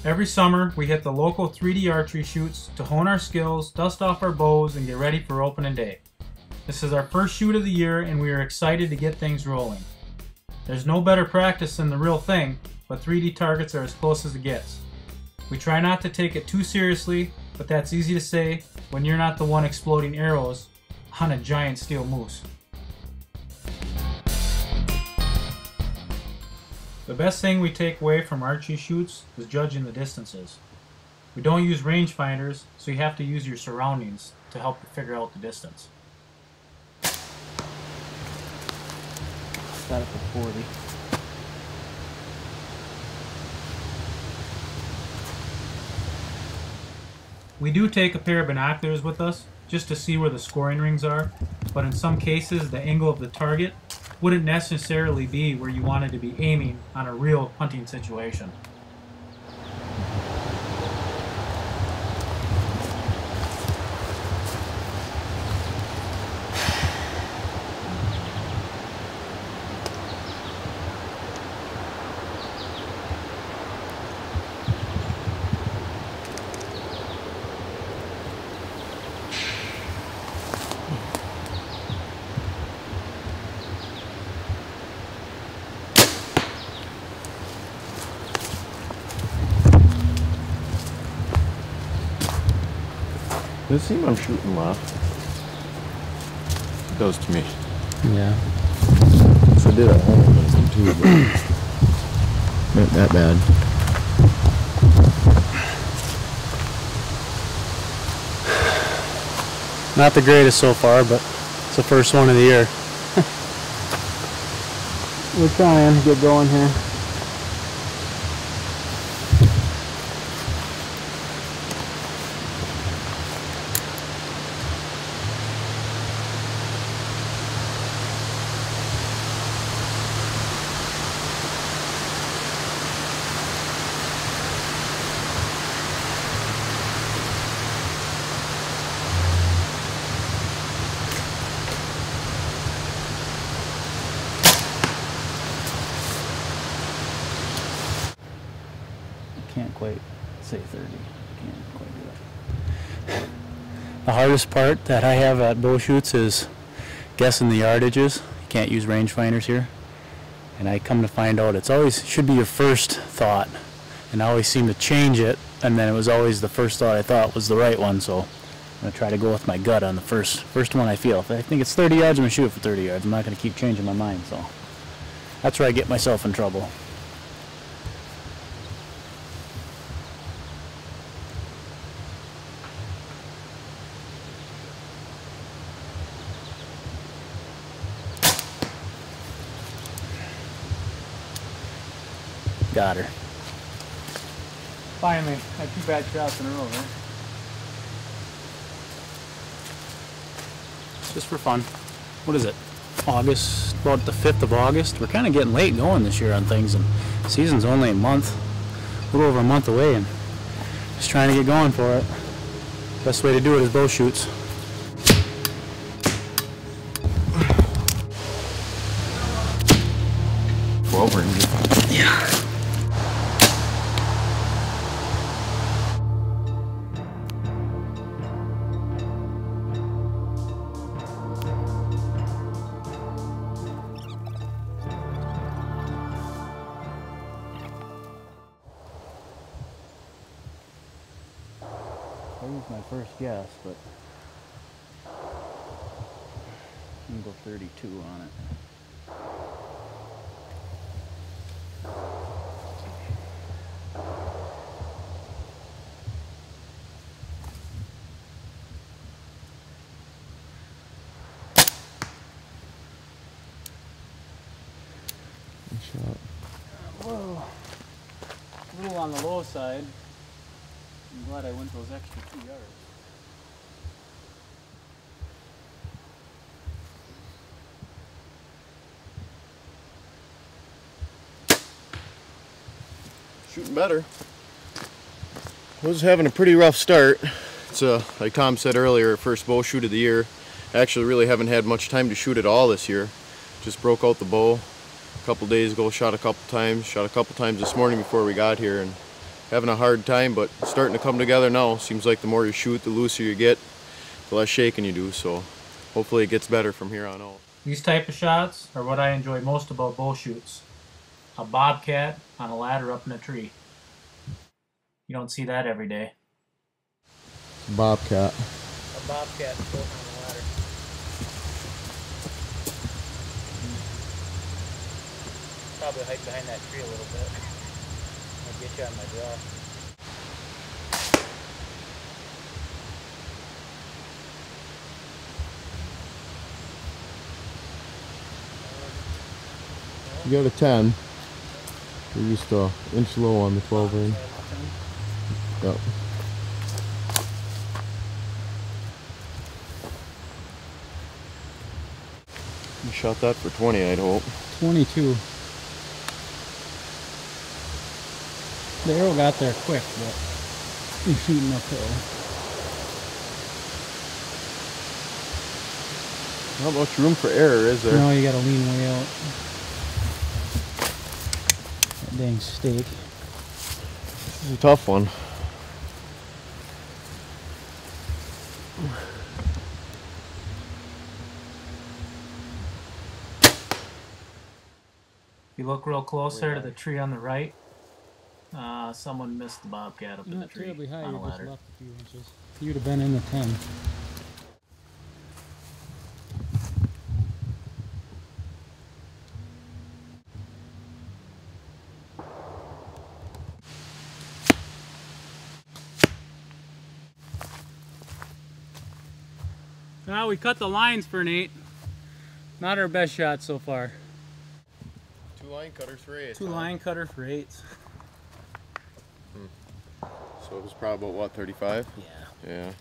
Every summer, we hit the local 3D archery shoots to hone our skills, dust off our bows, and get ready for opening day. This is our first shoot of the year, and we are excited to get things rolling. There's no better practice than the real thing, but 3D targets are as close as it gets. We try not to take it too seriously, but that's easy to say when you're not the one exploding arrows on a giant steel moose. The best thing we take away from archery shoots is judging the distances. We don't use rangefinders, so you have to use your surroundings to help you figure out the distance. Got it for 40. We do take a pair of binoculars with us just to see where the scoring rings are, but in some cases the angle of the target wouldn't necessarily be where you wanted to be aiming on a real hunting situation. Does it seem I'm shooting left? It does to me. Yeah. So I did at home too, but not that bad. Not the greatest so far, but it's the first one of the year. We're trying to get going here. Can't quite say 30. Can't quite do that. The hardest part that I have at bow shoots is guessing the yardages. You can't use rangefinders here. And I come to find out it's always should be your first thought. And I always seem to change it, and then it was always the first thought I thought was the right one, so I'm going to try to go with my gut on the first one I feel. If I think it's 30 yards, I'm going to shoot it for 30 yards. I'm not going to keep changing my mind, so that's where I get myself in trouble. Got her. Finally, had 2 bad shots in a row, huh? Just for fun. What is it? August, about the 5th of August. We're kind of getting late going this year on things, and the season's only a month, a little over a month away, and just trying to get going for it. Best way to do it is bow shoots. Well, we're in good. Yeah. That was my first guess, but I'm gonna go 32 on it. Whoa, a little on the low side. I'm glad I went those extra 2 yards. Shooting better. I was having a pretty rough start. It's like Tom said earlier, first bow shoot of the year. Actually really haven't had much time to shoot at all this year. Just broke out the bow a couple days ago, shot a couple times this morning before we got here, and having a hard time, but it's starting to come together now. Seems like the more you shoot, the looser you get, the less shaking you do, so hopefully it gets better from here on out. These type of shots are what I enjoy most about bow shoots. A bobcat on a ladder up in a tree. You don't see that every day. Bobcat. A bobcat floating on the ladder. Probably hide behind that tree a little bit. I'll get you on my draw. You got a 10. You're just an inch low on the 12 ring. Yep. You shot that for 20, I'd hope. 22. The arrow got there quick, but you're shooting uphill. Not much room for error, is there? No, you gotta lean way out. That dang stake. This is a tough one. If you look real close there to the tree on the right, someone missed the bobcat up in the Not tree terribly high, on you a just ladder. left a few inches. You'd have been in the 10. Well, we cut the lines for Nate. Not our best shot so far. 2 line cutters for 8. 2 line cutter for 8s. So it was probably about, what, 35? Yeah. Yeah.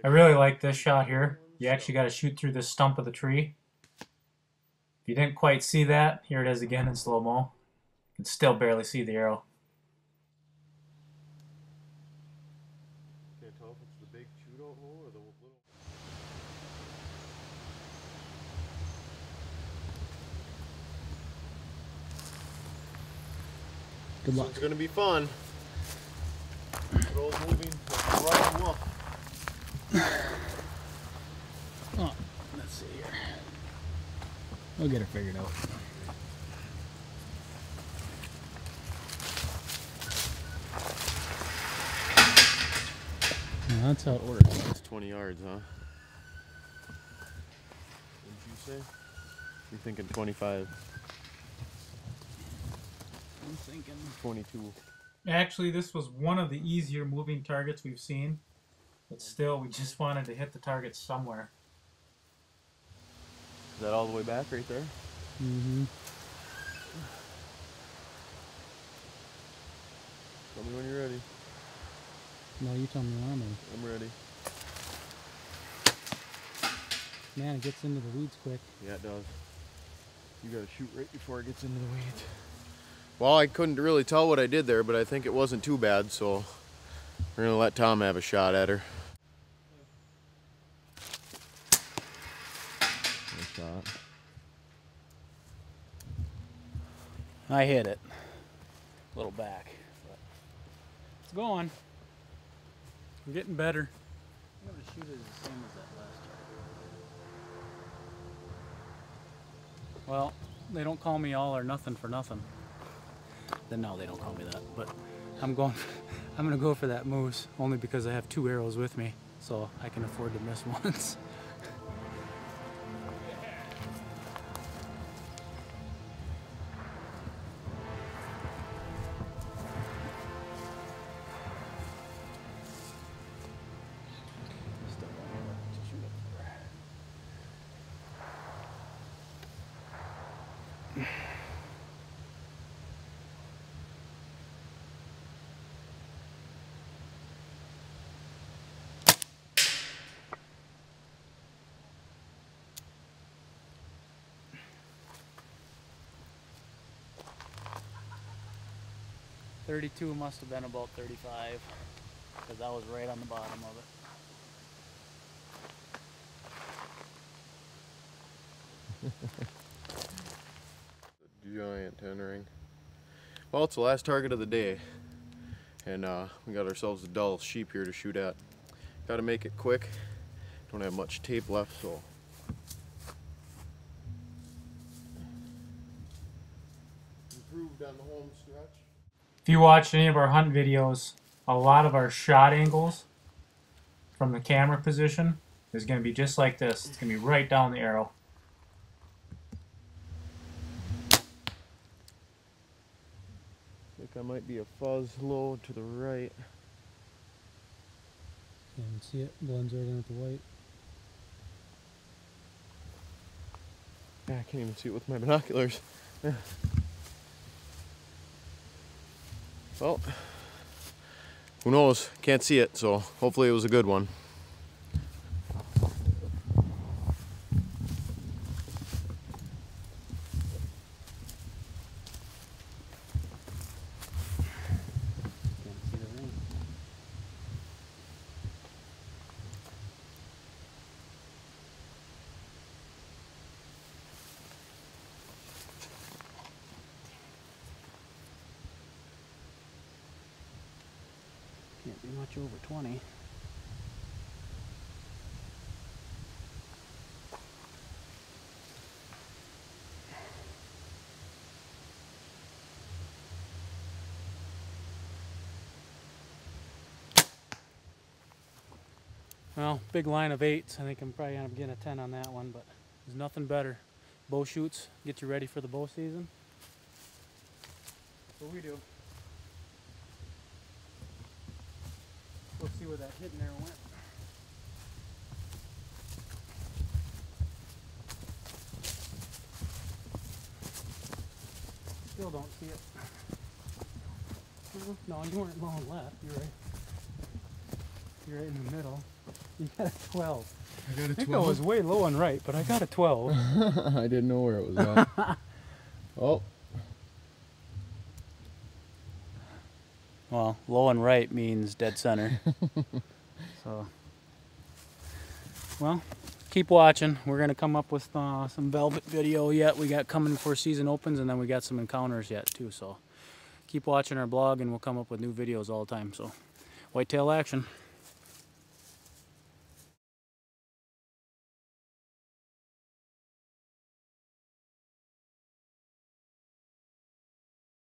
I really like this shot here. You actually got to shoot through this stump of the tree. If you didn't quite see that, here it is again in slow-mo. You can still barely see the arrow. Can't tell if it's the big shootout hole or the little. Good luck. It's gonna be fun. Throw's moving right and left. Oh, let's see here. We'll get it figured out. Yeah, that's how it works. It's 20 yards, huh? What did you say? You're thinking 25. I'm thinking 22. Actually, this was one of the easier moving targets we've seen. But still, we just wanted to hit the target somewhere. Is that all the way back right there? Mm-hmm. Tell me when you're ready. No, you tell me when I'm ready. I'm ready. Man, it gets into the weeds quick. Yeah, it does. You gotta shoot right before it gets into the weeds. Well, I couldn't really tell what I did there, but I think it wasn't too bad, so we're gonna let Tom have a shot at her. Nice shot. I hit it. A little back. But it's going. We're getting better. I'm going to shoot it the same as that last target. Well, they don't call me all or nothing for nothing. Then no, they don't call me that. But I'm going to go for that moose only because I have 2 arrows with me, so I can afford to miss once. .32 must have been about 35, because I was right on the bottom of it. Giant 10 ring. Well, it's the last target of the day. and we got ourselves a dull sheep here to shoot at. Got to make it quick. Don't have much tape left, so. Improved on the home stretch. If you watched any of our hunt videos, a lot of our shot angles from the camera position is going to be just like this. It's going to be right down the arrow. I think I might be a fuzz low to the right. You can see it, blends right in with the white. Yeah, I can't even see it with my binoculars. Yeah. Well, who knows? Can't see it, so hopefully it was a good one. Can't be much over 20. Well, big line of 8s. I think I'm probably going to get a 10 on that one, but there's nothing better. Bow shoots, get you ready for the bow season. That's what we do. Let's see where that hidden arrow went. Still don't see it. No, you weren't long left. You're right. You're right in the middle. You got a 12. I got a 12? I think I was way low and right, but I got a 12. I didn't know where it was at. Oh. Well, low and right means dead center. So, well, keep watching. We're going to come up with some velvet video yet. We got coming before season opens, and then we got some encounters yet too. So keep watching our blog, and we'll come up with new videos all the time. So, Whitetail Action.